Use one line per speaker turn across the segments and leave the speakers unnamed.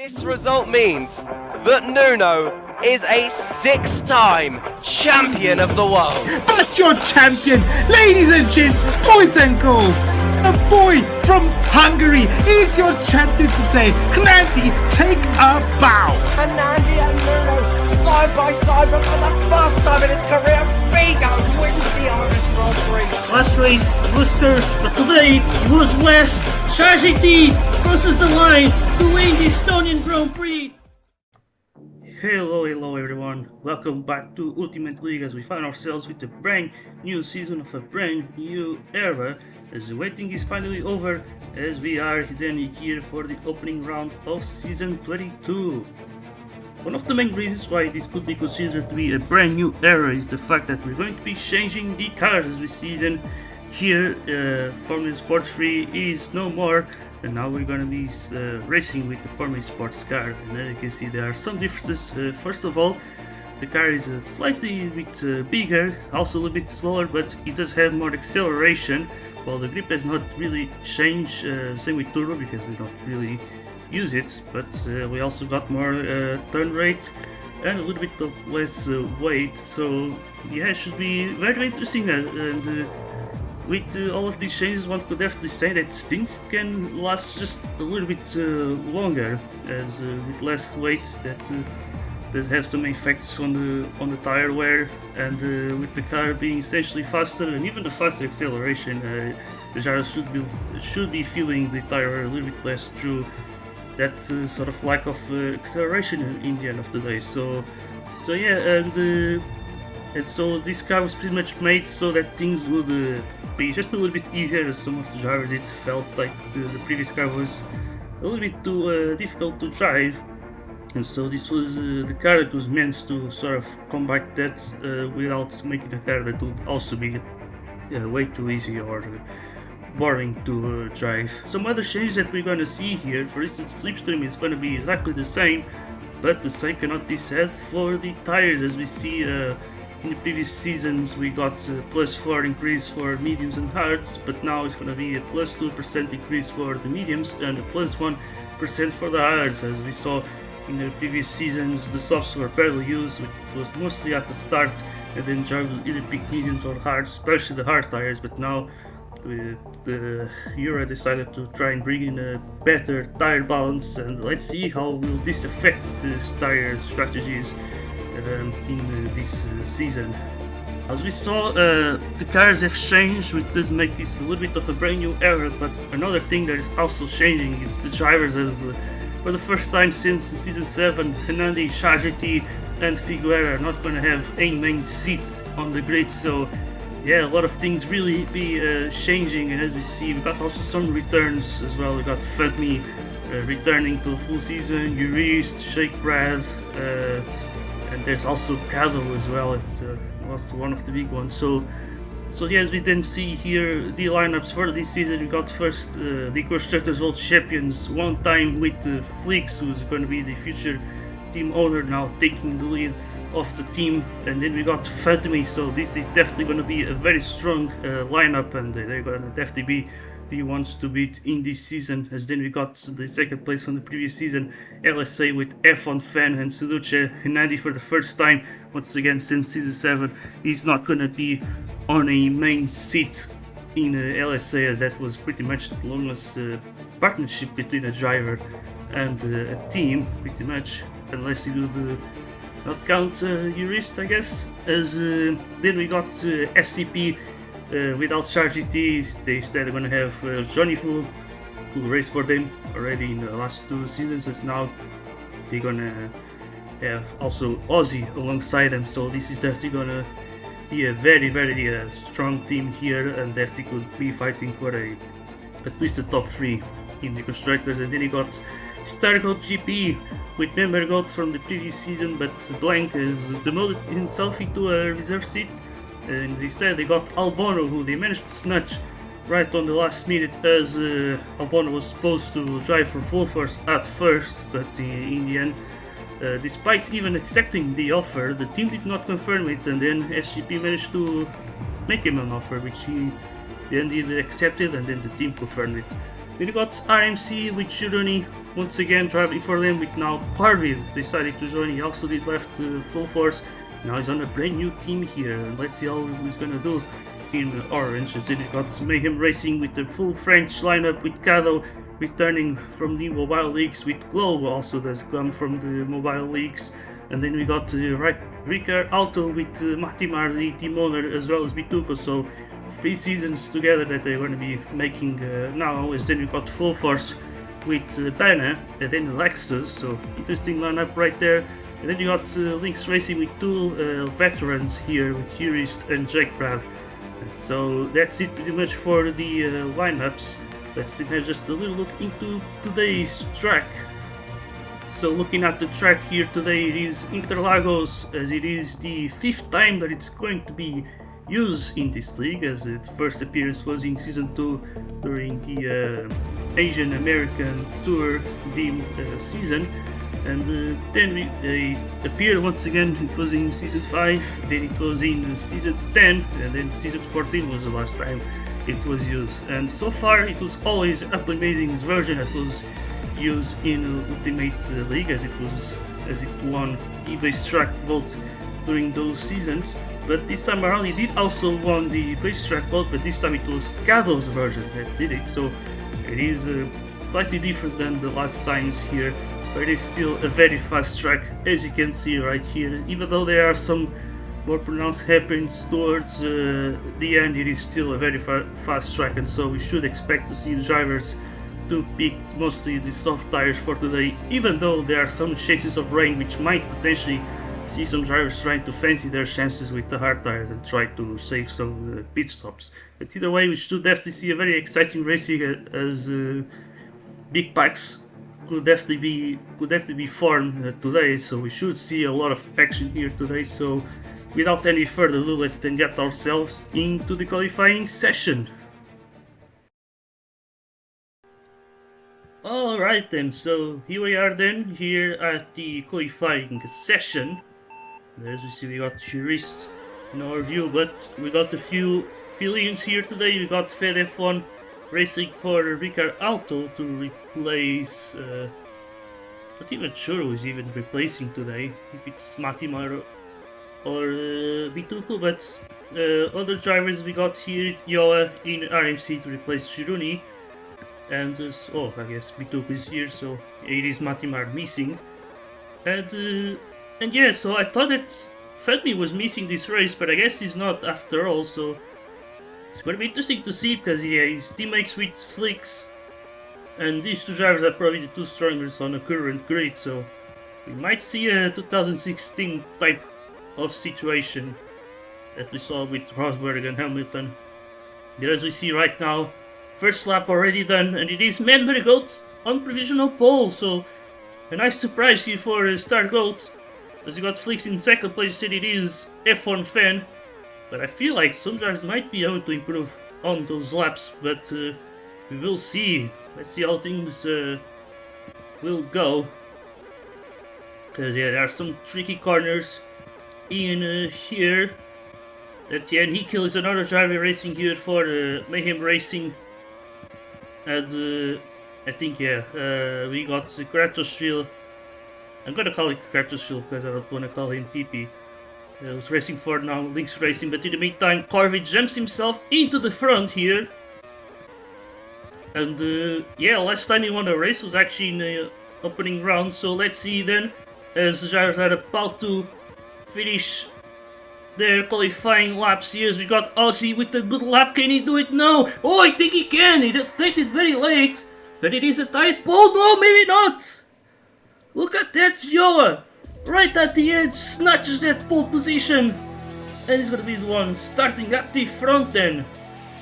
This result means that Nuno is a 6-time champion of the world.
That's your champion, ladies and gents, boys and girls. The boy from Hungary is your champion today. Nancy, take a bow.
Hernandi and Nuno side by side, but for the first time in his career, Figo wins the Irish Grand Prix.
Last race was cursed, but today was blessed. Shajiti crosses the line to win the Estonian Grand Prix. Hello everyone, welcome back to Ultimate League as we find ourselves with a brand new season of a brand new era as the waiting is finally over as we are then here for the opening round of season 22. One of the main reasons why this could be considered to be a brand new era is the fact that we're going to be changing the cars as we see then here. Formula Sports 3 is no more, and now we're going to be racing with the Formula Sports car, and as you can see there are some differences. First of all, the car is slightly a bit bigger, also a little bit slower, but it does have more acceleration, while the grip has not really changed. Same with turbo because we don't really use it, but we also got more turn rate and a little bit of less weight, so yeah, it should be very interesting. And with all of these changes, one could definitely say that things can last just a little bit longer, as with less weight that does have some effects on the tire wear, and with the car being essentially faster and even the faster acceleration, the gyro should be feeling the tire wear a little bit less through that sort of lack of acceleration in the end of the day. So yeah, and so this car was pretty much made so that things would be just a little bit easier, as some of the drivers it felt like the previous car was a little bit too difficult to drive, and so this was the car that was meant to sort of combat that without making a car that would also be way too easy or boring to drive. Some other changes that we're going to see here, for instance, slipstream is going to be exactly the same, but the same cannot be said for the tires. As we see in the previous seasons we got +4 increase for mediums and hards, but now it's going to be a +2% increase for the mediums and a +1% for the hards. As we saw in the previous seasons, the softs were barely used, which was mostly at the start, and then drivers would either pick mediums or hards, especially the hard tires, but now the Euro decided to try and bring in a better tire balance, and let's see how will this affect the tire strategies in this season. As we saw, the cars have changed, which does make this a little bit of a brand new era, but another thing that is also changing is the drivers. As for the first time since season 7, Hernandi, Shajiti and Figueira are not going to have a main seats on the grid, so yeah, a lot of things really be changing. And as we see, we got also some returns as well. We got Fudme returning to a full season, Jurist, Sheikh Brad, and there's also Cado as well. It's also one of the big ones. So yeah, as we then see here the lineups for this season, we got first the Constructors World Champions, one time with Flix, who's going to be the future team owner, now taking the lead of the team, and then we got Fudme, so this is definitely going to be a very strong lineup, and they're going to definitely be the ones to beat in this season. As then we got the second place from the previous season, LSA with F1 Fan and Suduce. Hernandi for the first time once again since season 7 is not going to be on a main seat in LSA, as that was pretty much the longest partnership between a driver and a team, pretty much, unless you do the not count Jurist, I guess. As then we got SCP without Chargiti. They instead are going to have Johnny who raced for them already in the last 2 seasons, and now they're going to have also Ozzy alongside them, so this is definitely going to be a very strong team here, and definitely could be fighting for at least a top 3 in the constructors. And then you got StarGoat GP with member goats from the previous season, but Blank has demoted himself into a reserve seat, and instead they got Albono, who they managed to snatch right on the last minute, as Albono was supposed to drive for full force at first, but in the end, despite even accepting the offer, the team did not confirm it, and then SGP managed to make him an offer, which he then did accept it, and then the team confirmed it. Then you got RMC with Shiruni once again driving for them with now Parvin decided to join. He also did left full force. Now he's on a brand new team here. Let's see how he's gonna do in orange. Then you got Mayhem Racing with the full French lineup with Kado returning from the mobile leagues, with Globe also does come from the mobile leagues. And then we got Ricard Alto with Mahtimar, the team owner, as well as Bituko. So 3 seasons together that they're going to be making now. As then we got Full Force with Banner, and then Lexus. So interesting lineup right there. And then you got Lynx Racing with 2 veterans here with Jurist and Jake Brad. And so that's it pretty much for the lineups. Let's then have just a little look into today's track. So looking at the track here today, it is Interlagos, as it is the 5th time that it's going to be used in this league, as the first appearance was in Season 2 during the Asian American Tour themed season. And then it appeared once again. It was in Season 5, then it was in Season 10, and then Season 14 was the last time it was used. And so far it was always Up Amazing's version that was used in Ultimate League, as it won eBay's track vote during those seasons. But this time around it did also won the base track vote, but this time it was Kado's version that did it. So it is slightly different than the last times here, but it is still a very fast track, as you can see right here. Even though there are some more pronounced hairpins towards the end, it is still a very fast track, and so we should expect to see the drivers to pick mostly the soft tires for today, even though there are some chances of rain which might potentially see some drivers trying to fancy their chances with the hard tires and try to save some pit stops. But either way, we should definitely see a very exciting racing, as big packs could definitely be formed today, so we should see a lot of action here today. So without any further ado, let's then get ourselves into the qualifying session. Alright then, so here we are then, here at the qualifying session. As we see, we got Jurist in our view, but we got a few fill-ins here today. We got Fed F1 racing for Ricard Alto to replace, not even sure who's even replacing today, if it's Matimaro or Bituko, but other drivers we got here, Yoa in RMC to replace Shiruni. And oh, I guess Bituko is here, so it is Matimar missing. And yeah, so I thought that Fedmi was missing this race, but I guess he's not after all, so it's gonna be interesting to see, because yeah, his teammates with Flix, and these 2 drivers are probably the 2 strongest on the current grid, so we might see a 2016 type of situation that we saw with Rosberg and Hamilton. But as we see right now, first lap already done, and it is Member Goats on provisional pole, so a nice surprise here for Star Goats. As you got Flix in 2nd place, said it is F1 fan, but I feel like some drivers might be able to improve on those laps, but we will see. Let's see how things will go, because yeah, there are some tricky corners in here. At the end, Hikil is another driver racing here for Mayhem Racing, and I think yeah, we got Kratosville. I'm gonna call it Kratosville because I don't want to call him PP. Who's racing for now Lynx Racing, but in the meantime, Corvi jumps himself into the front here. And yeah, last time he won a race was actually in the opening round, so let's see then, as the drivers are about to finish their qualifying laps here. We got Ozzy with a good lap. Can he do it? No! Oh, I think he can! He did it very late, but it is a tight pole. No, maybe not! Look at that, Joa! Right at the end, snatches that pole position, and he's gonna be the one starting at the front then.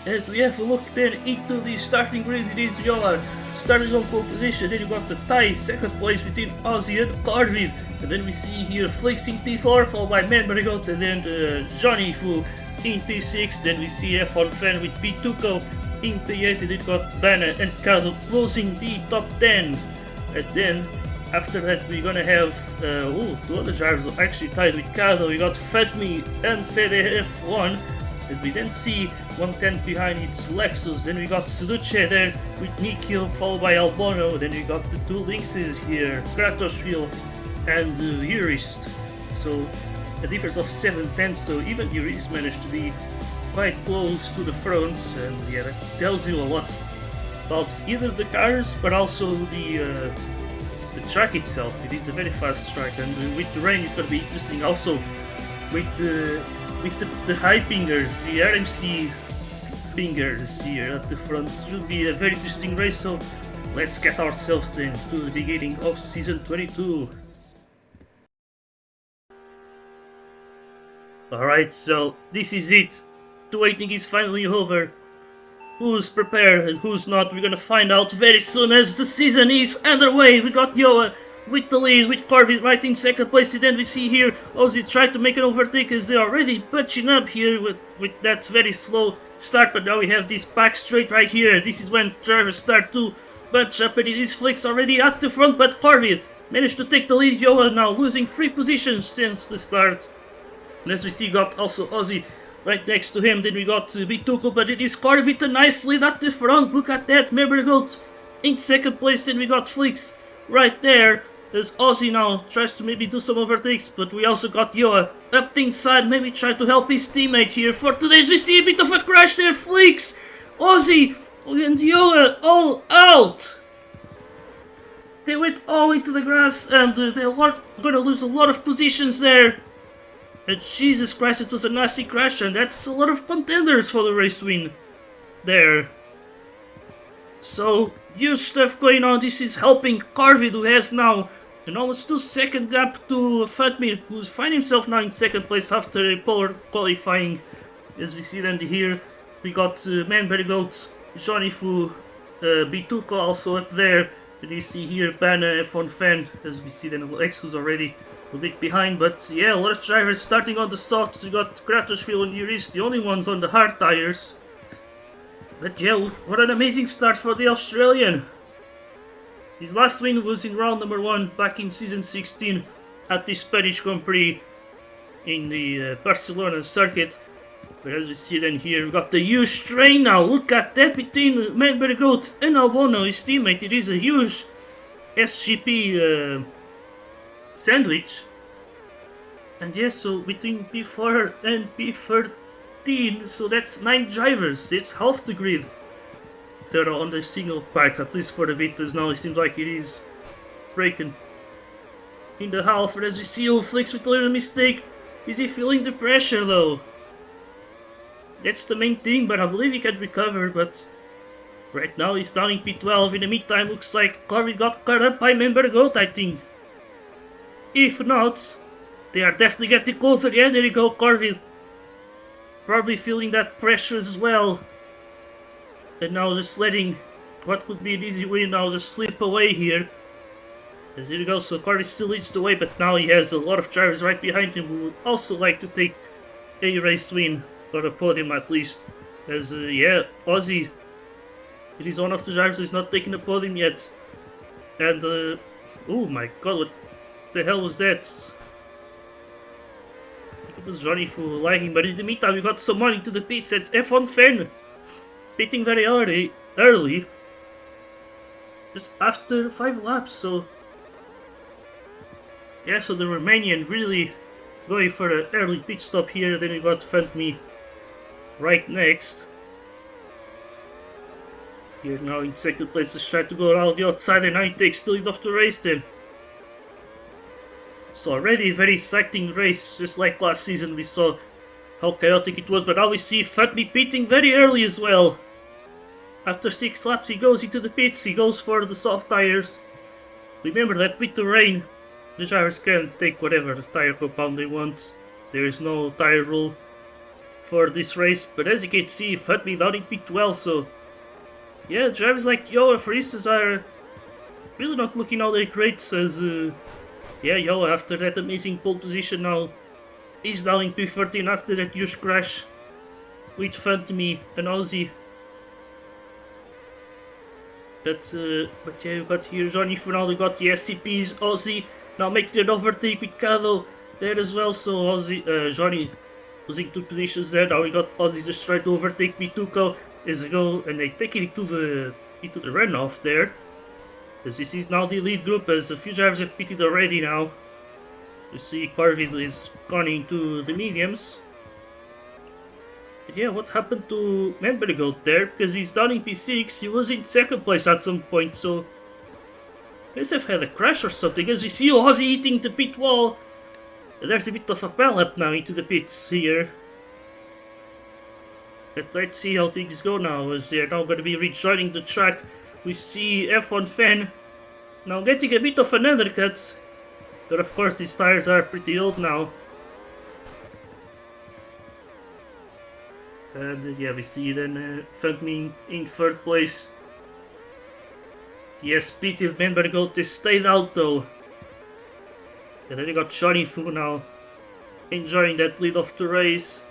As we have a look then into the starting grid, it is Joa starting on pole position. Then you got the tie, 2nd place between Ozzy and Carvin, and then we see here Flix in P4, followed by Manbarigot, and then Johnny Fu in P6. Then we see F1 fan with P2Co in P8, and then got Banner and Kado closing the top 10. And then after that, we're gonna have 2 other drivers actually tied with Kado. We got Fedmi and Fede F1 And we then see 110 behind it's Lexus, then we got Seduce there with Nikio, followed by Albono, then we got the two Lynxes here, Kratoshville and Jurist. So a difference of 7 tenths, so even Jurist managed to be quite close to the front, and yeah, that tells you a lot about either the cars but also the track itself. It is a very fast track, and with the rain it's going to be interesting also with the high pingers, the RMC pingers here at the front. It should be a very interesting race, so let's get ourselves then to the beginning of season 22. Alright, so this is it. The waiting is finally over. Who's prepared and who's not, we're gonna find out very soon as the season is underway. We got Yoa with the lead, with Corvin right in second place, and then we see here Ozzy try to make an overtake as they're already bunching up here with that very slow start, but now we have this back straight right here. This is when drivers start to bunch up, and it is Flicks already at the front, but Corvin managed to take the lead. Yoa now losing 3 positions since the start. And as we see, got also Ozzy right next to him. Then we got Bituko, but it is Corvin a nice lead at the front. Look at that, Membergoat in second place. Then we got Flicks right there as Ozzy now tries to maybe do some overtakes, but we also got Yoa up the inside, maybe try to help his teammate here. For today, we see a bit of a crash there. Flicks, Ozzy and Yoa all out. They went all into the grass, and they're gonna lose a lot of positions there. And Jesus Christ, it was a nasty crash, and that's a lot of contenders for the race win there. So, huge stuff going on. This is helping Corvid, who has now an almost 2-second gap to Fatmir, who's finding himself now in second place after a poor qualifying. As we see then here, we got Manbergoat, Johnny Fu, Bituko also up there. And you see here Bana, F1 Fan, as we see then Lexus already a bit behind, but yeah, a lot of drivers starting on the softs. We got Kratoshville and Yuris, the only ones on the hard tires. But yeah, what an amazing start for the Australian. His last win was in round number 1 back in season 16 at the Spanish Grand Prix in the Barcelona circuit. But as we see then here, we got the huge strain now. Look at that between Manbergoat and Albono, his teammate. It is a huge SGP sandwich. And yes, so between P4 and P13, so that's 9 drivers. It's half the grid. They're on the single pack, at least for the bit, as now it seems like it is breaking in the half. And as we see, Flicks with a little mistake. Is he feeling the pressure though? That's the main thing, but I believe he can recover. But right now he's down in P12. In the meantime, looks like Corvin got caught up by Membergoat, I think. If not, they are definitely getting closer. Yeah, there you go, Corvin. Probably feeling that pressure as well. And now just letting what could be an easy win now just slip away here. As here you go, so Corvin still leads the way, but now he has a lot of drivers right behind him who would also like to take a race win, or a podium at least. As yeah, Ozzy, it is one of the drivers who's not taking the podium yet. And oh my god, what the hell was that? It was Johnny for lagging, but in the meantime we got someone into the pits. That's F1 Fan, pitting very early, just after 5 laps. So yeah, so the Romanian really going for an early pit stop here. Then we got Fantme right next. Here now in second place, just try to go around the outside, and now he takes the lead of the race then. So already a very exciting race, just like last season we saw how chaotic it was, but now we see Fatme pitting very early as well. After 6 laps he goes into the pits, he goes for the soft tires. Remember that with the rain, the drivers can take whatever tire compound they want. There is no tire rule for this race, but as you can see, Fatme down in P12, so yeah, drivers like Yoa, for instance, are really not looking all that great, as yeah, Yoa, after that amazing pole position, now is down in P13 after that huge crash with Fantme and Ozzy. But yeah, you got here Johnny Fernaldo, got the SCPs, Ozzy now making an overtake with Cado there as well. So Ozzy, Johnny losing 2 positions there. Now we got Ozzy just trying to overtake Mituko as they go, and they take it into the runoff there. As this is now the lead group, as a few drivers have pitted already now. You see Corvin is gone into the mediums. But yeah, what happened to Membergoat there? Because he's down in P6, he was in second place at some point, so he must have had a crash or something. As we see Ozzy hitting the pit wall. There's a bit of a bell up now into the pits here. But let's see how things go now, as they're now going to be rejoining the track. We see F1 Fan now getting a bit of an undercut. But of course these tires are pretty old now. And yeah, we see then Funkme in third place. Yes, Peter Membergoat is stayed out though. And then we got Johnny Fu now enjoying that lead of the race.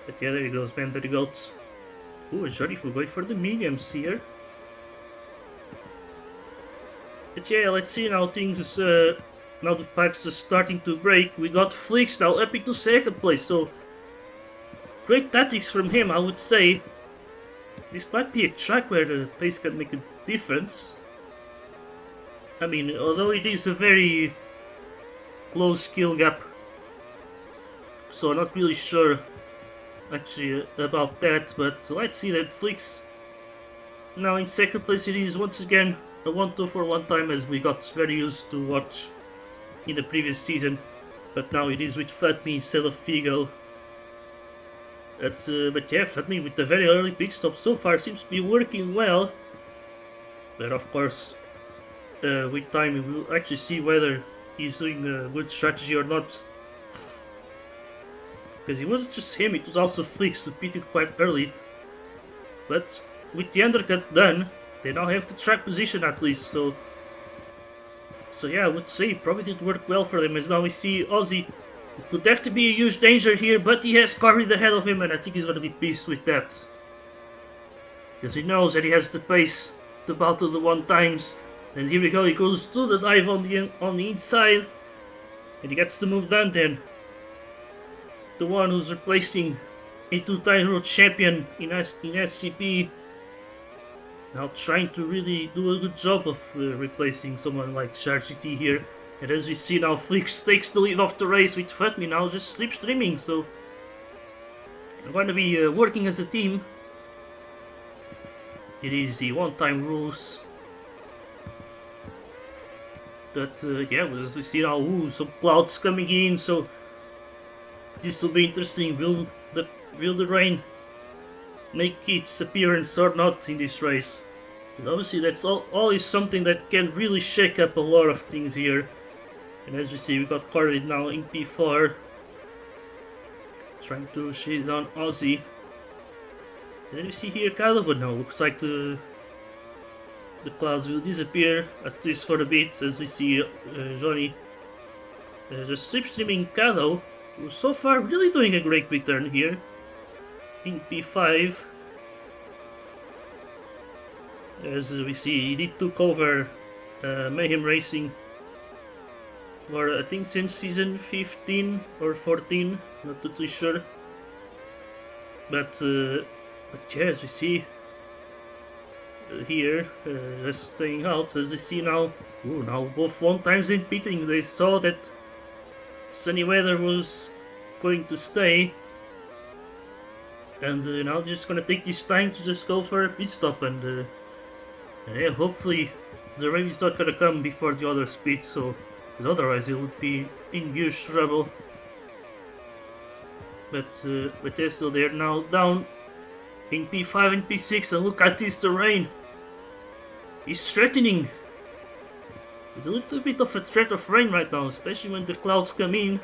But yeah, there he goes, Membergoat. Ooh, Johnny Fu going for the mediums here. But yeah, let's see now things, now the packs are starting to break. We got Flix now up into second place, so great tactics from him, I would say. This might be a track where the pace can make a difference. I mean, although it is a very close skill gap, so I'm not really sure actually about that, but let's see that Flix now in second place. It is once again a 1-2 for one time, as we got very used to watch in the previous season, but now it is with Fatme instead of Figo. But yeah, Fatme with the very early pit stop so far seems to be working well, but of course with time we will actually see whether he's doing a good strategy or not. Because it wasn't just him, it was also Flix who pitted quite early. But with the undercut done, they now have the track position at least, so yeah, I would say it probably did work well for them, as now we see Ozzy. It could have to be a huge danger here, but he has Corvin ahead of him, and I think he's gonna be pissed with that. Because he knows that he has the pace to battle the one times. And here we go, he goes to the dive on the inside. And he gets the move done then. The one who's replacing a two-time world champion in SCP. Now trying to really do a good job of replacing someone like CharGT here. And as we see now, Flix takes the lead off the race with Fatme now just slipstreaming. So they're going to be working as a team. It is the one-time rules. But yeah, as we see now, ooh, some clouds coming in, so this will be interesting. Will the rain make its appearance or not in this race? And obviously that's always something that can really shake up a lot of things here. And as you see, we got Corvin now in P4, trying to shade down Ozzy. And then you see here Caliban now, looks like the clouds will disappear, at least for a bit, as we see Johnny just slipstreaming Kado, who's so far really doing a great return here in P5. As we see, he took over Mayhem Racing for I think since season 15 or 14, not totally sure. But yeah, as we see here, just staying out, as we see now, ooh, now both one times in pitting. They saw that sunny weather was going to stay, and now just gonna take this time to just go for a pit stop, and yeah, hopefully the rain is not gonna come before the other speed, so otherwise it would be in huge trouble. But they're still there now, down in P5 and P6, and look at this, the rain is threatening. There's a little bit of a threat of rain right now, especially when the clouds come in.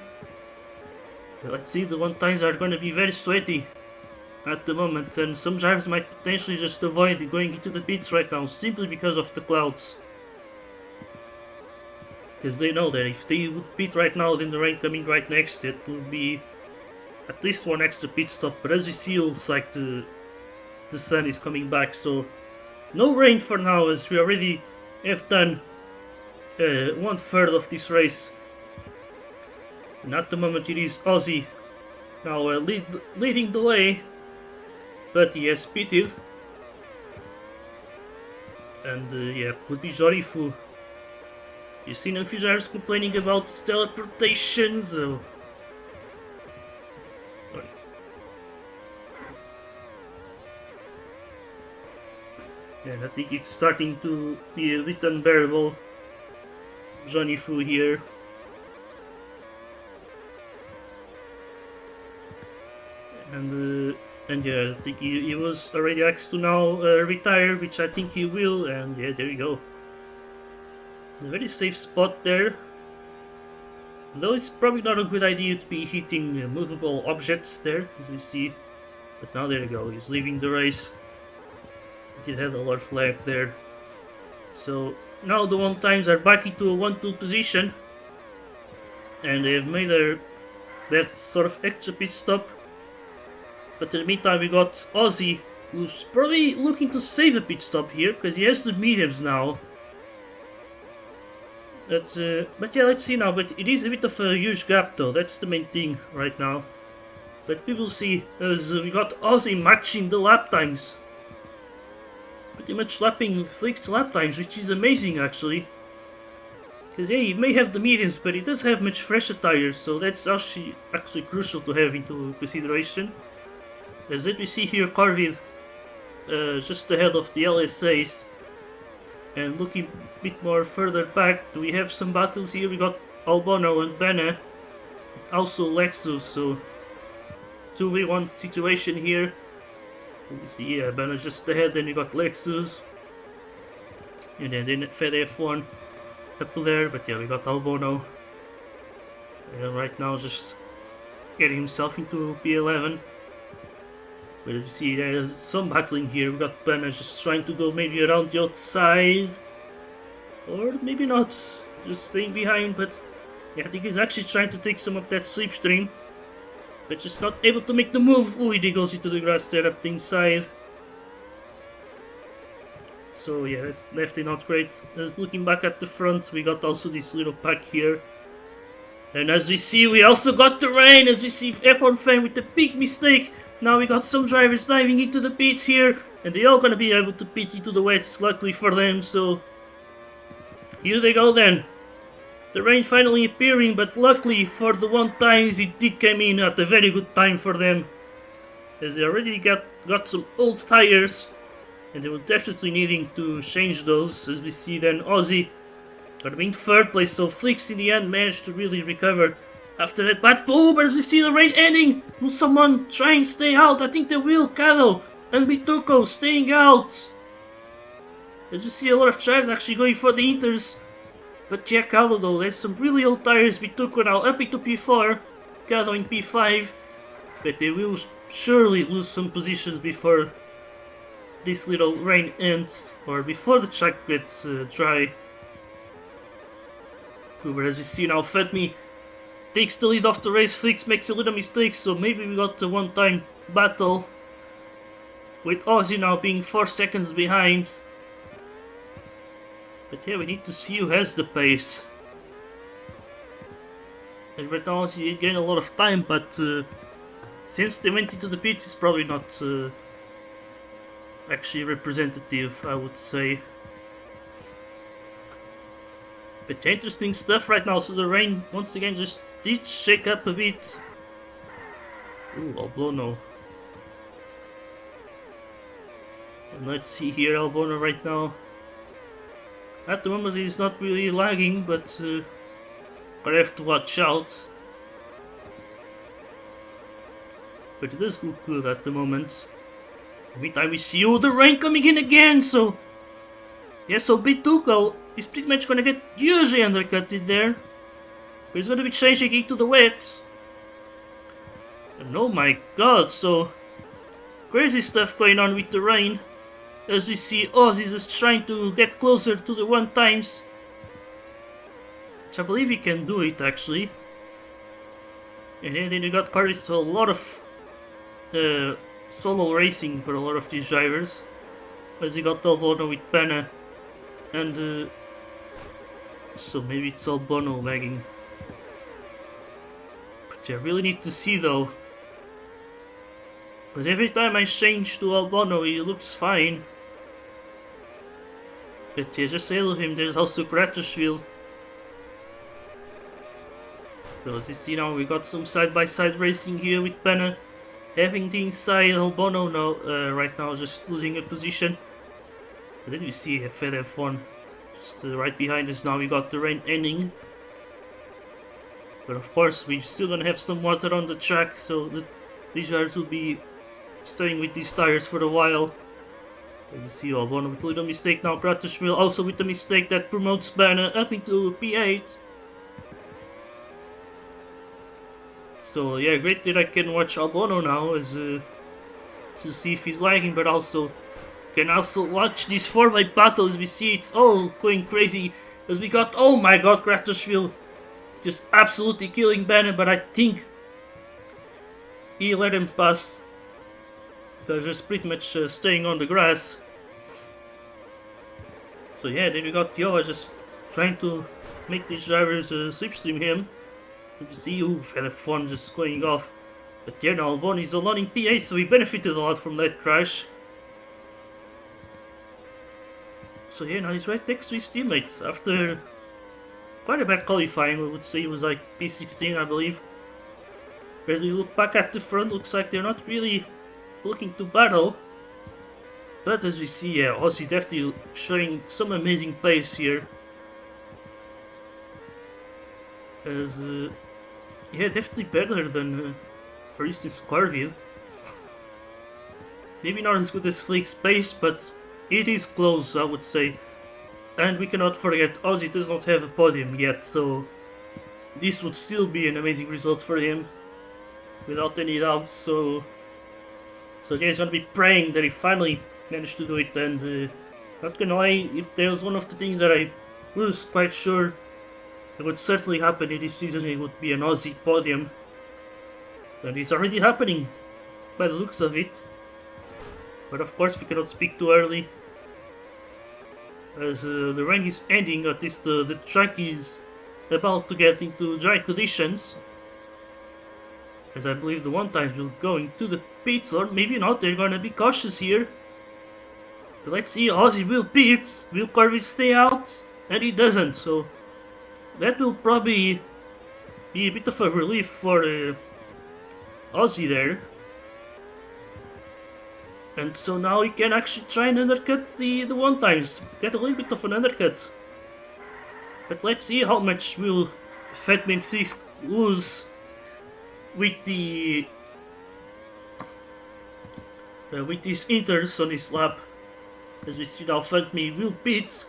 But let's see, the one times are going to be very sweaty at the moment, and some drivers might potentially just avoid going into the pits right now simply because of the clouds. Because they know that if they would pit right now, then the rain coming right next, it would be at least one extra pit stop. But as you see, it looks like the sun is coming back, so no rain for now, as we already have done 1/3 of this race. And at the moment it is Ozzy now leading the way, but he has pitted. And yeah, could be Jorifu. You've seen a few drivers complaining about teleportation, so... Sorry. And I think it's starting to be a bit unbearable. Johnny Fu here. And yeah, I think he was already asked to now retire, which I think he will, and yeah, there you go. A very safe spot there. Though it's probably not a good idea to be hitting movable objects there, as we see. But now there you go, he's leaving the race. He did have a lot of lag there. So now the 1-times are back into a 1-2 position. And they have made that sort of extra pit stop. But in the meantime we got Ozzy, who's probably looking to save a pit stop here, because he has the mediums now. But yeah, let's see now, but it is a bit of a huge gap though, that's the main thing right now. But we will see, as we got Ozzy matching the lap times. Pretty much lapping Flick's lap times, which is amazing actually. Because yeah, he may have the mediums, but he does have much fresher tires, so that's actually crucial to have into consideration. As we see here, Carvid just ahead of the LSAs. And looking a bit more further back, do we have some battles here? We got Albono and Bene, also Lexus, so 2v1 situation here. We see, yeah, Bene just ahead, then we got Lexus. And then Fed F1 up there, but yeah, we got Albono. And right now just getting himself into P11. But as you see, there's some battling here. We got Bene just trying to go maybe around the outside. Or maybe not. Just staying behind, but yeah, I think he's actually trying to take some of that slipstream. But just not able to make the move. Ooh, he goes into the grass there up the inside. So yeah, that's definitely not great. As looking back at the front, we got also this little pack here. And as we see, we also got the rain. As we see F1 fan with the big mistake. Now we got some drivers diving into the pits here, and they're all gonna be able to pit into the wets, luckily for them, so here they go then. The rain finally appearing, but luckily for the 1-times it did come in at a very good time for them, as they already got some old tires, and they were definitely needing to change those. As we see then Ozzy gonna be in 3rd place, so Flix in the end managed to really recover after that bad fall. But as we see the rain ending, will someone try and stay out? I think they will. Kado and Bituko staying out. As you see a lot of drivers actually going for the Inters. But yeah, Kado though, there's some really old tires. Bituko now up into P4, Kado in P5. But they will surely lose some positions before this little rain ends, or before the track gets dry. But as we see now, Fedme takes the lead off the race. Flix makes a little mistake, so maybe we got a 1-time battle. With Ozzy now being 4 seconds behind. But yeah, we need to see who has the pace. And right now Ozzy gained a lot of time, but since they went into the pits, it's probably not actually representative, I would say. But interesting stuff right now. So the rain once again just did shake up a bit. Ooh, Albono. And let's see here, Albono right now. At the moment he's not really lagging, but I have to watch out. But it does look good at the moment. Meantime we see the rain coming in again, so yeah, so Bituko is pretty much gonna get hugely undercutted there. But he's gonna be changing into the wets. And oh my god, so crazy stuff going on with the rain. As we see Ozzy is trying to get closer to the 1-times. Which I believe he can do it actually. And then you got Cardi, so a lot of solo racing for a lot of these drivers. As he got Albono with Pena. And so maybe it's Albono lagging. Which I really need to see though. Because every time I change to Albono, he looks fine. But yeah, just ahead of him, there's also Gratishville. So as you see now, we got some side-by-side racing here with Banner having the inside Albono now, right now just losing a position. But then you see a Fed F1 just right behind us now. We got the rain ending. But of course, we're still gonna have some water on the track, so these drivers will be staying with these tires for a while. As you see Albono with a little mistake now. Gratishville also with the mistake that promotes Banner up into P8. So yeah, great that I can watch Albono now as to see if he's lagging, but also can also watch these 4-way battles. We see it's all going crazy as we got, oh my god, Gratishville just absolutely killing Banner, but I think he let him pass. They're just pretty much staying on the grass. So yeah, then we got Yoa just trying to make these drivers slipstream him. You see, had a fun just going off. But yeah, now Albono is alone in P8, so he benefited a lot from that crash. So yeah, now he's right next to his teammates after quite a bad qualifying. I would say it was like P16, I believe. As we look back at the front, looks like they're not really looking to battle. But as we see, yeah, Aussie definitely showing some amazing pace here. As yeah, definitely better than, for instance, Carville. Maybe not as good as Flick's pace, but it is close, I would say. And we cannot forget, Aussie does not have a podium yet, so this would still be an amazing result for him, without any doubt. So yeah, he's gonna be praying that he finally managed to do it. And not gonna lie, if there was one of the things that I was quite sure it would certainly happen in this season, it would be an Aussie podium. And it's already happening, by the looks of it. But of course we cannot speak too early, as the rain is ending. At least the track is about to get into dry conditions. As I believe the one times will go into the pits, or maybe not, they're gonna be cautious here. But let's see, Aussie will pits, will Carvey stay out? And he doesn't, so that will probably be a bit of a relief for Aussie there. And so now he can actually try and undercut the one times, get a little bit of an undercut. But let's see how much will Fatman Fix lose with the with these inters on his lap. As we see now, Fatman will pit.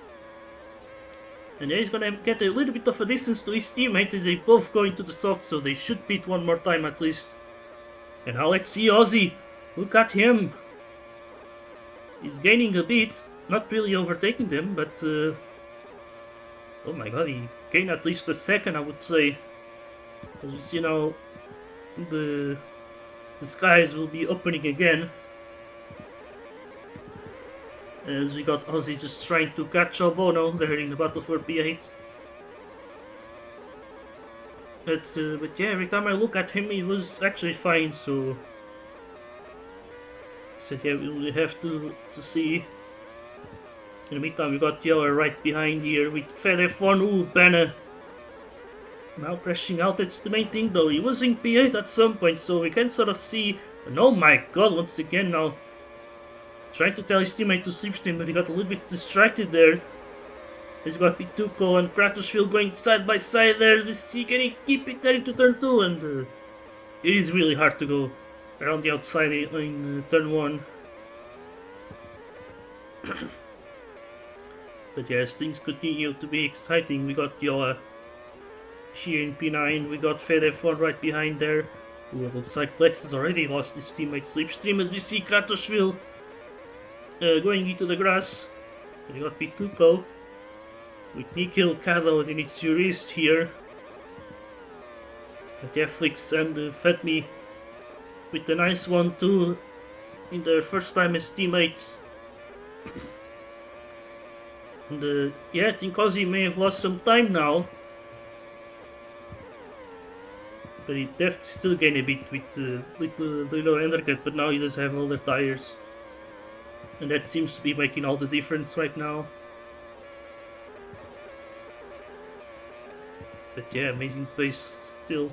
And he's gonna get a little bit of a distance to his teammate as they both go into the soft, so they should pit one more time at least. And now let's see Aussie. Look at him. He's gaining a bit, not really overtaking them, but oh my god, he gained at least a second, I would say. As you see now, the skies will be opening again. As we got Aussie just trying to catch Albono there in the battle for P8. But yeah, every time I look at him, he was actually fine, so yeah, we'll have to see. In the meantime, we got Yellow right behind here with Fed F1. Ooh, Banner now crashing out. That's the main thing though. He was in P8 at some point, so we can sort of see. And oh my god, once again now trying to tell his teammate to slipstream, but he got a little bit distracted there. He's got Pituco and Gratishville going side by side there. Let's see, can he keep it there into turn 2? And it is really hard to go around the outside in turn 1. But yes, things continue to be exciting. We got Yoa here in P9. We got Fed F1 right behind there. Ooh, it looks like Lex has already lost his teammate slipstream as we see Gratishville going into the grass. We got Pituco with Nikhil, Kado, and its jurist here. Netflix and Fatme with a nice 1-2 in their first time as teammates. And yeah, I think Ozzy may have lost some time now. But he def still gained a bit with the lower undercut, but now he does have older tires. And that seems to be making all the difference right now. But yeah, amazing pace still.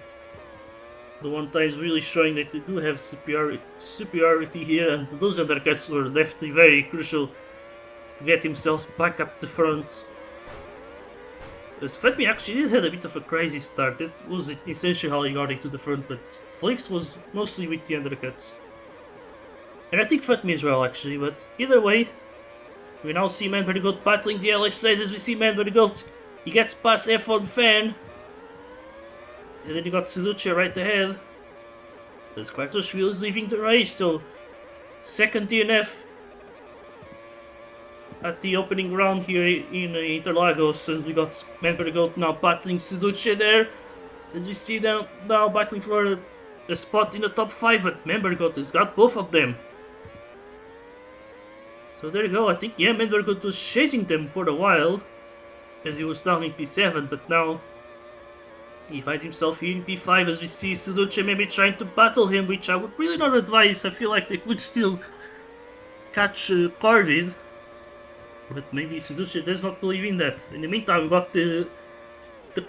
The one time is really showing that they do have superiority here, and those undercuts were definitely very crucial to get himself back up the front. Svetmi actually did have a bit of a crazy start. That was essentially how he got into the front, but Flix was mostly with the undercuts. And I think Svetmi as well actually, but either way, we now see Man by the Goat battling the LS6 as we see Man by the Goat. He gets past F1 Fan. And then you got Suzuki right ahead. As Kvartoshvili is leaving the race, so second DNF at the opening round here in Interlagos, as we got Man by the Goat now battling Suzuki there. As we see them now battling for a spot in the top 5, but Man by the Goat has got both of them. So there you go, I think yeah, Man by the Goat was chasing them for a while, as he was down in P7, but now he finds himself here in P5 as we see Suzuki maybe trying to battle him, which I would really not advise. I feel like they could still catch Carvid, but maybe Suzuki does not believe in that. In the meantime, we got the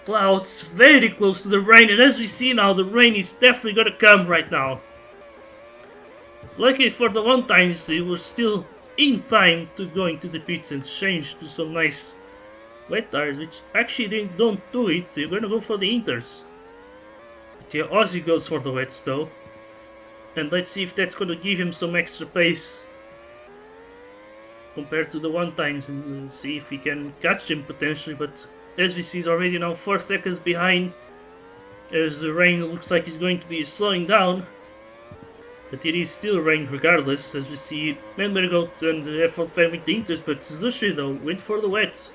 clouds very close to the rain, and as we see now, the rain is definitely gonna come right now. Luckily for the one times, he was still in time to go into the pits and change to some nice wet tires, which actually they don't do it. They're gonna go for the inters. But yeah, Ozzy goes for the wets though. And let's see if that's gonna give him some extra pace compared to the one times, and see if he can catch him potentially. But as we see, he's already now 4 seconds behind, as the rain looks like he's going to be slowing down. But it is still rain regardless, as we see Man by the Goat and the F1 Fan with the inters, but Suzuki though went for the wets.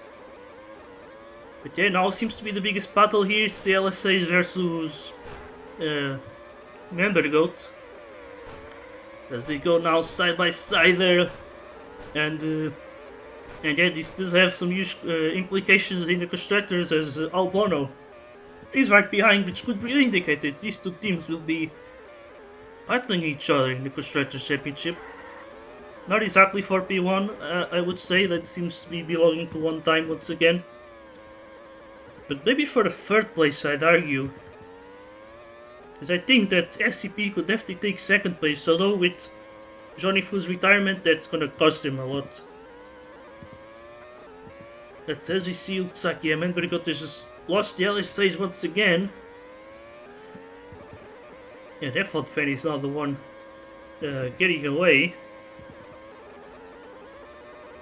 But yeah, now seems to be the biggest battle here. It's the LSAs versus Man by the Goat, as they go now side by side there. And yeah, this does have some huge implications in the constructors, as Albono is right behind, which could really indicate that these two teams will be battling each other in the constructors championship. Not exactly for P1, I would say. That seems to be belonging to one time once again. But maybe for the third place, I'd argue, as I think that SCP could definitely take second place, although with Johnny Fu's retirement, that's gonna cost him a lot. But as we see, looks like yeah, Man by the Goat has just lost the LS6 once again. And F1 Fan is now the one getting away.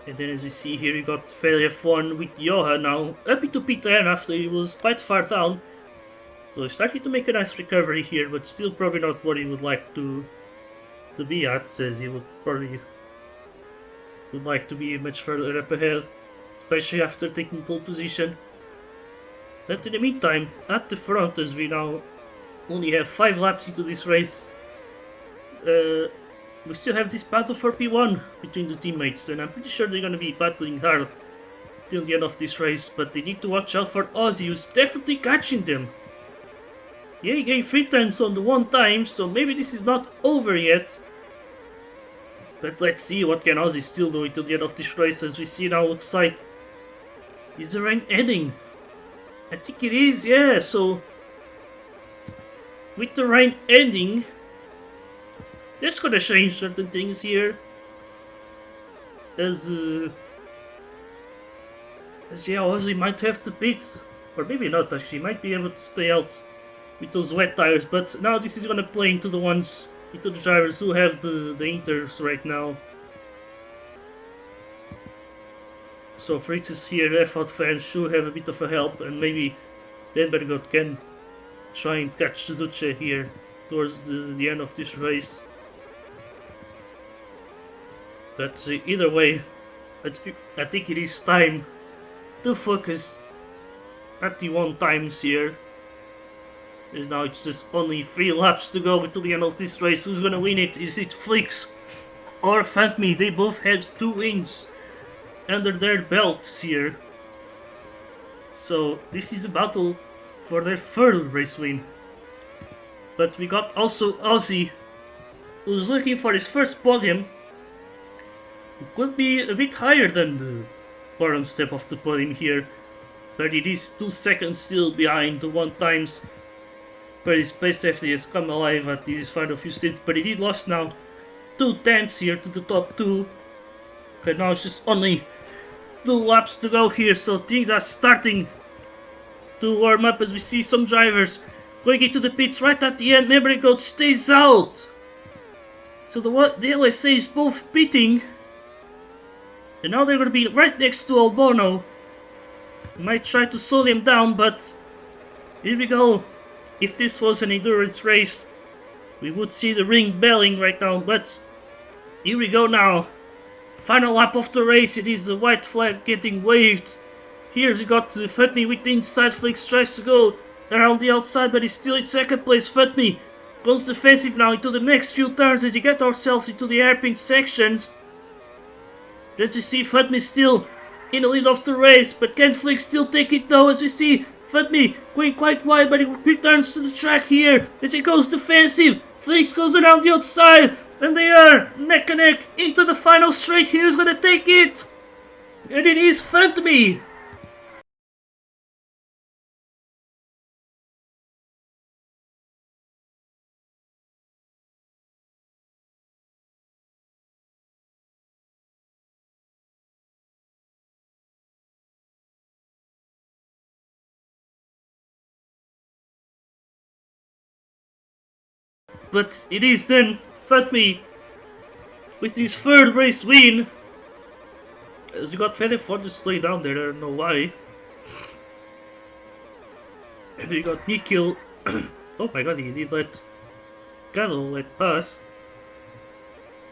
And then as we see here, we got failure F1 with Johan now up into P10 after he was quite far down. So he's starting to make a nice recovery here, but still probably not what he would like to be at, as he would probably like to be much further up ahead, especially after taking pole position. But in the meantime, at the front, as we now only have 5 laps into this race, we still have this battle for P1 between the teammates, and I'm pretty sure they're gonna be battling hard till the end of this race, but they need to watch out for Ozzy, who's definitely catching them. Yeah, he gained 3 times on the one time, so maybe this is not over yet. But let's see what can Ozzy still do until the end of this race, as we see now looks like... Is the rain ending? I think it is, yeah, so... With the rain ending, that's gonna change certain things here. As yeah, Ozzy might have to pit, or maybe not actually, might be able to stay out with those wet tires, but now this is gonna play into the drivers who have the inters right now. So for instance here, the F1 fans should have a bit of a help, and maybe Man by the Goat can try and catch Suzuki here towards the end of this race. But either way, I think it is time to focus at the one times here. And now it's just only 3 laps to go until the end of this race. Who's gonna win it? Is it Flix or Fantme? They both have 2 wins under their belts here. So this is a battle for their 3rd race win. But we got also Ozzy, who's looking for his first podium. It could be a bit higher than the bottom step of the podium here, but it is 2 seconds still behind the 1 times. But his pace safety has come alive at these final few stints, but he did lost now 2 tenths here to the top 2. And now it's just only 2 laps to go here, so things are starting to warm up as we see some drivers going into the pits right at the end. Maverick Goat stays out. So the LSA is both pitting. And now they're going to be right next to Albono. Might try to slow them down, but here we go. If this was an endurance race, we would see the ring belling right now, but here we go now. Final lap of the race, it is the white flag getting waved. Here's we got Futmi with the inside. Flix tries to go around the outside, but he's still in second place. Futmi goes defensive now into the next few turns as we get ourselves into the hairpin sections. Let's see Futmi still in the lead of the race, but can Flix still take it though as we see Futmi going quite wide, but he returns to the track here as he goes defensive. Flix goes around the outside, and they are neck and neck into the final straight. Here's gonna take it, and it is Futmi. But it is then Futmi with his 3rd race win. As you got very far to slow down there, I don't know why. And you got Nikhil. Oh my god, he did let Galo let pass.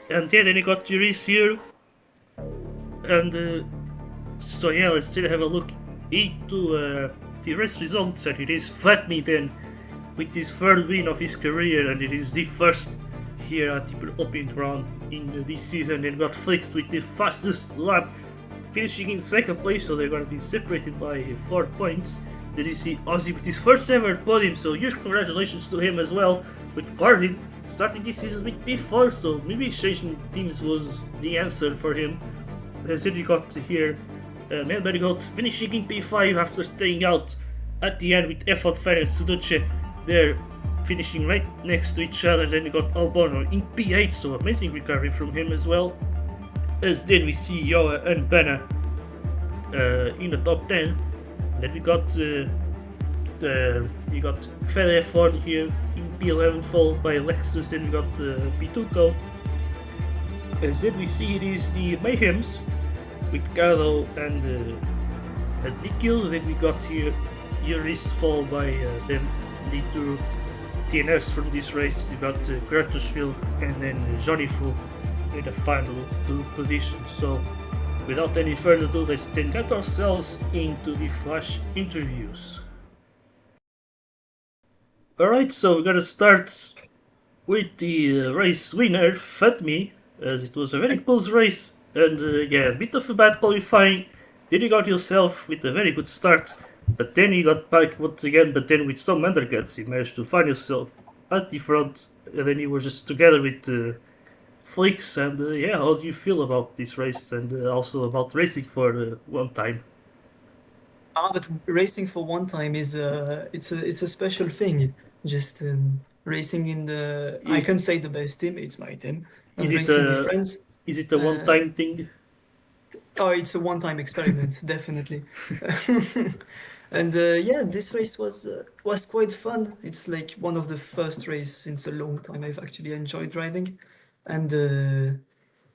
And yeah, then you got Juris here. And so yeah, let's still have a look into the race results. And it is Futmi then with his 3rd win of his career, and it is the 1st here at the opening round in this season. And got Flix with the fastest lap, finishing in 2nd place, so they're going to be separated by 4 points. Then you see Ozzy with his 1st ever podium, so huge congratulations to him as well. With Carvin starting this season with P4, so maybe changing teams was the answer for him. As we got here Melberg Goat finishing in P5 after staying out at the end with Effort Fair and Suduce. They're finishing right next to each other. Then we got Albono in P8, so amazing recovery from him as well. As then we see Yoa and Benna in the top 10. Then we got Fede F1 here in P11, followed by Lexus. Then we got Pituco. As then we see it is the Mayhems with Carlo and Nikhil. Then we got here Jurist, followed by them. The 2 TNFs from this race. We got Gratushville and then Johnny Fu in the final 2 positions. So without any further ado, let's then get ourselves into the flash interviews. Alright, so we're gonna start with the race winner, Futmi, as it was a very close race, and yeah, a bit of a bad qualifying. Then you got yourself with a very good start, but then you got back once again, but then with some undercuts you managed to find yourself at the front, and then you were just together with Flix. And yeah, how do you feel about this race, and also about racing for 1 time?
But racing for 1 time is it's a special thing. Just racing in the I can say the best team. It's my team. And
Is it
racing with
a
friends.
is it a 1 time thing?
Oh, it's a 1 time experiment, definitely. And yeah, this race was quite fun. It's like one of the first race since a long time I've actually enjoyed driving, and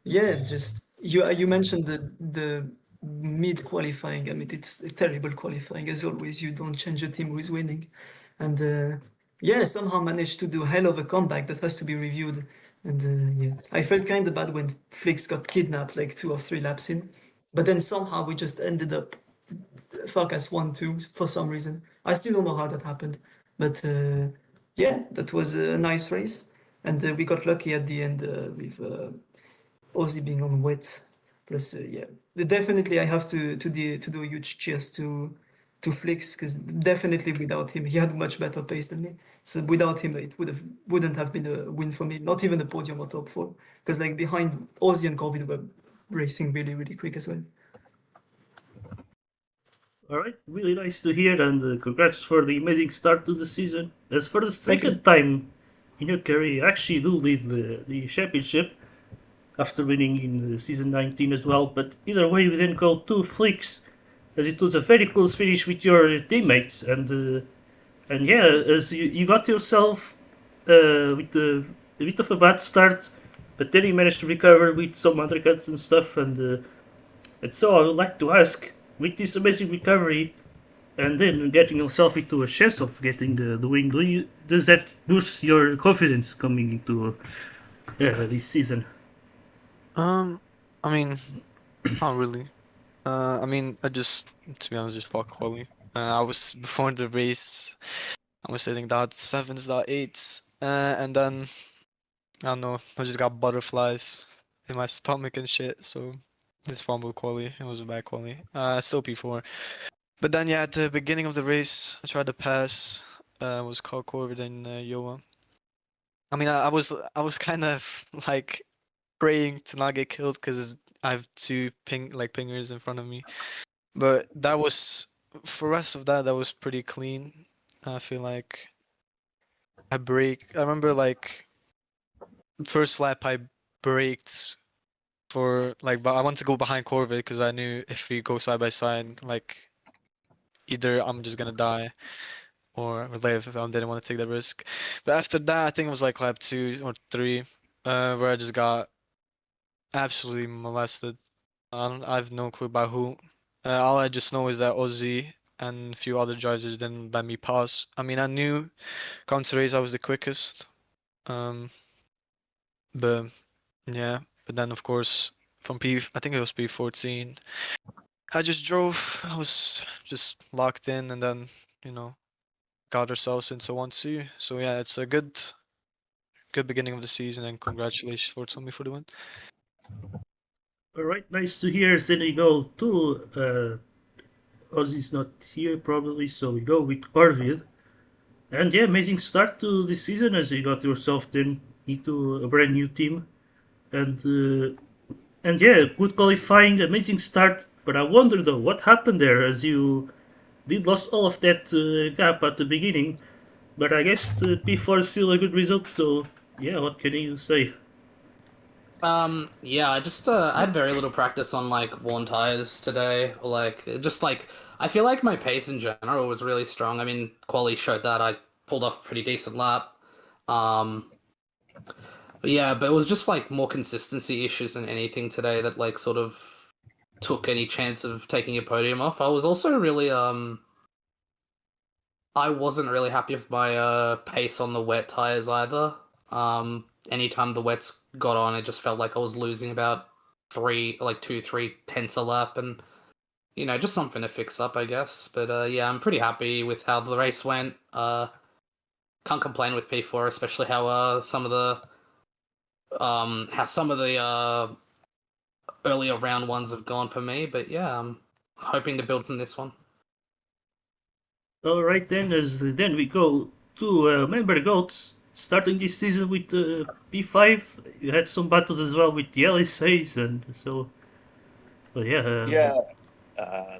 yeah, just you mentioned the mid qualifying. I mean, it's a terrible qualifying as always. You don't change a team who is winning, and yeah, somehow managed to do a hell of a comeback that has to be reviewed. And yeah, I felt kind of bad when Flix got kidnapped like 2 or 3 laps in, but then somehow we just ended up Farkas 1-2 for some reason. I still don't know how that happened, but yeah, that was a nice race, and we got lucky at the end with Ozzy being on wet. Plus, yeah, definitely I have to do a huge cheers to to Flix, because definitely without him, he had much better pace than me. So without him, it wouldn't have been a win for me, not even a podium or top four, because like behind Ozzy and Covid were racing really, really quick as well.
All right, really nice to hear, and congrats for the amazing start to the season. As for the
Thank you.
second time in your career, you actually do lead the championship after winning in season 19 as well. But either way, we then go to Flix, as it was a very close finish with your teammates, and yeah, as you got yourself with a bit of a bad start, but then you managed to recover with some undercuts and stuff, and so I would like to ask, with this amazing recovery, and then getting yourself into a chance of getting the win, does that boost your confidence coming into this season?
Um, I mean, not really. I mean, I just, to be honest, just fuck quali. I was before the race, I was hitting dot sevens, dot eights, and then I don't know, I just got butterflies in my stomach and shit. So this fumble quali, it was a bad quali. Still P4. But then yeah, at the beginning of the race, I tried to pass. Was called Corvid and Yoa. I mean, I was kind of like praying to not get killed because I have two pingers in front of me. But that was for rest of that was pretty clean. I feel like I remember like first lap I braked for like but I wanted to go behind Corvid because I knew if we go side by side, like either I'm just gonna die or live if I didn't want to take that risk. But after that, I think it was like lap 2 or 3, where I just got absolutely molested. I have no clue by who. All I just know is that Ozzy and a few other drivers didn't let me pass. I mean, I knew counter race I was the quickest. Um, but yeah, but then of course from I think it was P14, I just drove. I was just locked in, and then you know got ourselves into 1-2. So yeah, it's a good beginning of the season, and congratulations for Tommy for the win.
All right, nice to hear. Then we go to Ozzy's not here probably, so we go with Arvid. And yeah, amazing start to this season as you got yourself then into a brand new team, and and yeah, good qualifying, amazing start. But I wonder though, what happened there as you did lost all of that gap at the beginning. But I guess P4 is still a good result. So yeah, what can you say?
Yeah, I just I had very little practice on like worn tires today. Like just like I feel like my pace in general was really strong. I mean, quali showed that I pulled off a pretty decent lap. Um, but yeah, but it was just like more consistency issues than anything today that like sort of took any chance of taking a podium off. I was also really I wasn't really happy with my pace on the wet tires either. Anytime the wets got on, it just felt like I was losing about 2, 3 tenths a lap, and just something to fix up, I guess. But yeah, I'm pretty happy with how the race went. Can't complain with P4, especially how some of the earlier round ones have gone for me. But yeah, I'm hoping to build from this one.
All right then, as then we go to member goats. Starting this season with P5, you had some battles as well with the LSAs, and so. But yeah,
Yeah,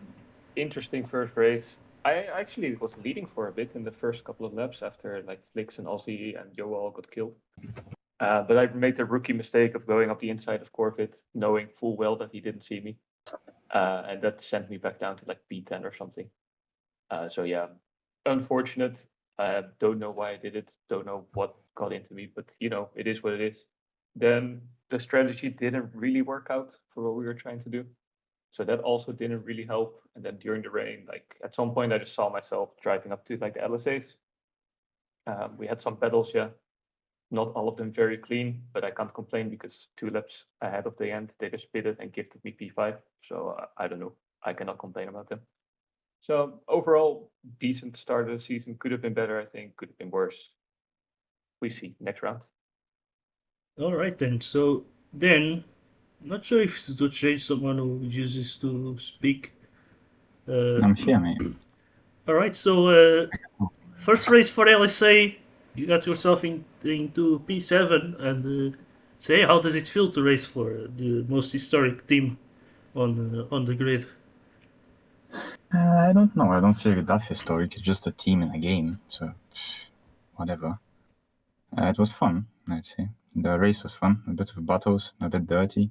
interesting first race. I actually was leading for a bit in the first couple of laps after like Flix and Ozzy and Joe all got killed. But I made the rookie mistake of going up the inside of Corvid, knowing full well that he didn't see me. And that sent me back down to like P10 or something. So yeah, unfortunate. I don't know why I did it. Don't know what got into me, but it is what it is. Then the strategy didn't really work out for what we were trying to do. So that also didn't really help. And then during the rain, like at some point, I just saw myself driving up to like the LSAs. We had some pedals, yeah, not all of them very clean, but I can't complain because 2 laps ahead of the end, they just pitted and gifted me P5. So I don't know. I cannot complain about them. So overall, decent start of the season. Could have been better, I think. Could have been worse. We see next round.
all right then. So then, not sure if to change someone who uses to speak.
I'm here, mate.
All right, so first race for LSA, you got yourself into P7, and say, how does it feel to race for the most historic team on the grid?
I don't know. I don't feel that historic. It's just a team in a game, so whatever. It was fun, I'd say. The race was fun. A bit of battles, a bit dirty.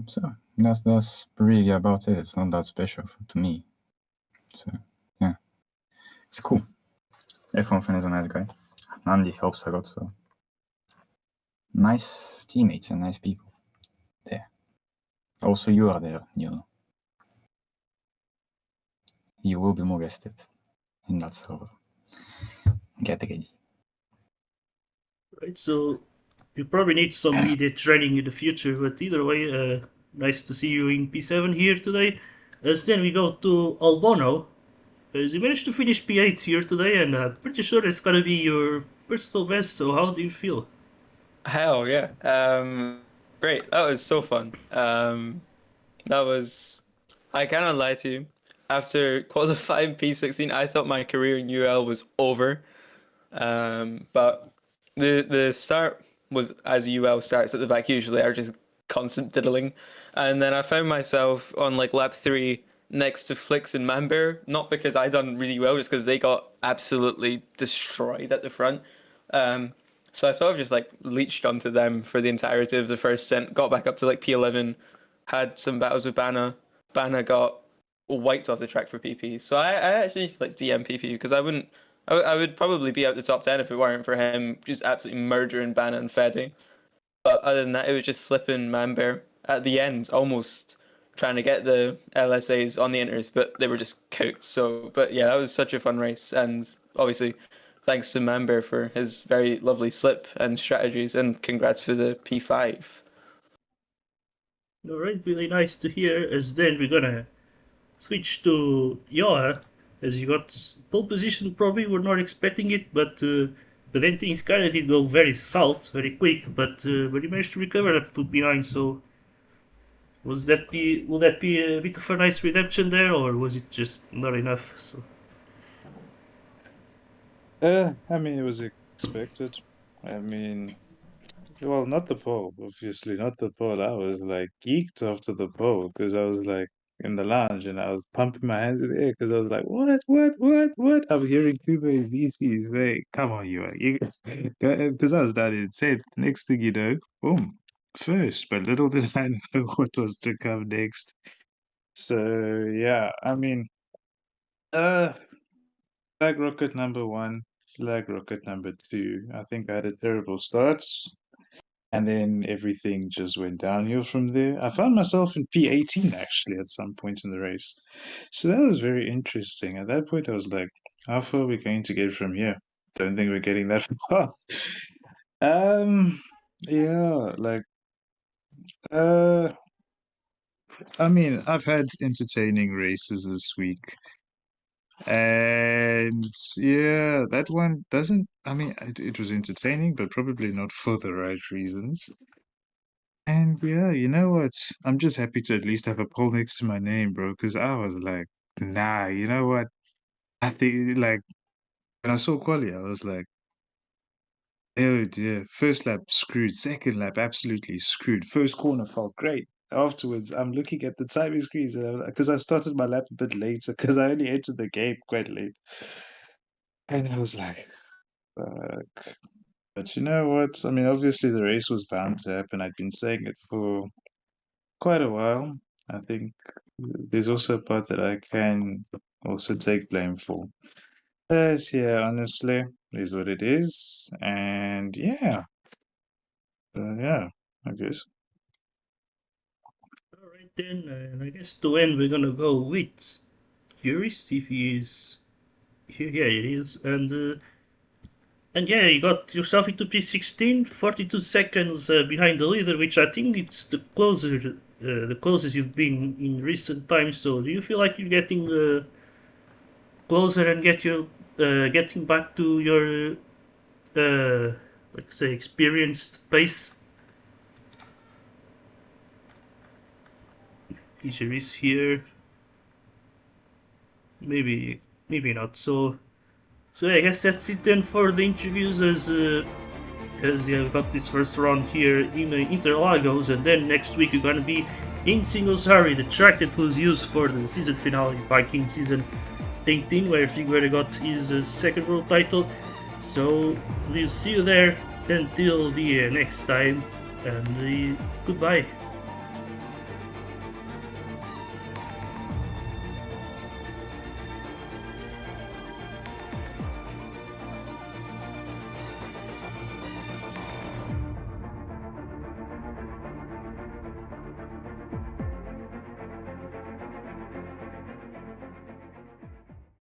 So that's really about it. It's not that special to me. So yeah, it's cool. Everyone fan is a nice guy. Nandi helps a lot, so nice teammates and nice people there. Also, you are there, you know. You will be molested in that server. Get ready.
Right, so you probably need some media training in the future, but either way, nice to see you in P7 here today. As then we go to Albono. As you managed to finish P8 here today, and I'm pretty sure it's gonna be your personal best. So how do you feel?
Hell yeah. Great. That was so fun. That was. I cannot lie to you. After qualifying P16, I thought my career in UL was over. But the start was as UL starts at the back usually are just constant diddling, and then I found myself on like lap 3 next to Flix and Mamber, not because I done really well, just because they got absolutely destroyed at the front. Um, so I sort of just like leached onto them for the entirety of the first stint. Got back up to like P11, had some battles with Banner. Banner got wiped off the track for PP. So I actually used to like DM PP because I would probably be out the top 10 if it weren't for him just absolutely murdering Banner and Fede. But other than that, it was just slipping Manbear at the end, almost trying to get the LSAs on the inters, but they were just cooked. So, but yeah, that was such a fun race. And obviously, thanks to Manbear for his very lovely slip and strategies, and congrats for the P5.
All right, really nice to hear. As then we're gonna switch to Yoa, as you got pole position. Probably we're not expecting it, but then things kind of did go very south, very quick. But you managed to recover up to P9. So will that be a bit of a nice redemption there, or was it just not enough? So
I mean, it was expected. I mean, well, not the pole, obviously, not the pole. I was like geeked after the pole because I was like in the lounge and I was pumping my hands in the air because I was like, what? I'm hearing Kubo VCs. Like, come on, you, because I was that insane. Next thing you know, boom, first. But little did I know what was to come next. So yeah, I mean, uh, flag rocket number one, flag rocket number two. I think I had a terrible start. And then everything just went downhill from there. I found myself in P18 actually at some point in the race. So that was very interesting. At that point, I was like, how far are we going to get from here? Don't think we're getting that far. Um, yeah, like, uh, I mean, I've had entertaining races this week. And yeah, that one doesn't, I mean, it was entertaining, but probably not for the right reasons. And yeah, you know what? I'm just happy to at least have a poll next to my name, bro. Because I was like, nah, you know what? I think like when I saw quali, I was like, oh dear. First lap screwed. Second lap absolutely screwed. First corner felt great. Afterwards, I'm looking at the timing screens and because I started my lap a bit later because I only entered the game quite late, and I was like, fuck. But you know what? I mean, obviously the race was bound to happen. I'd been saying it for quite a while. I think there's also a part that I can also take blame for. But yeah, honestly, is what it is. And yeah, yeah, I guess.
all right then, and I guess to end we're gonna go with Jurist if he is here. Yeah, it is, and yeah, you got yourself into P16, 42 seconds behind the leader, which I think it's the closest you've been in recent times. So, do you feel like you're getting closer and getting back to your like say experienced pace? Fisher is here. maybe not. So I guess that's it then for the interviews, as yeah, we got this first round here in Interlagos, and then next week we're gonna be in Singosari, the track that was used for the season finale Viking season 18, where Figueira got his second world title. So we'll see you there until the next time, and goodbye.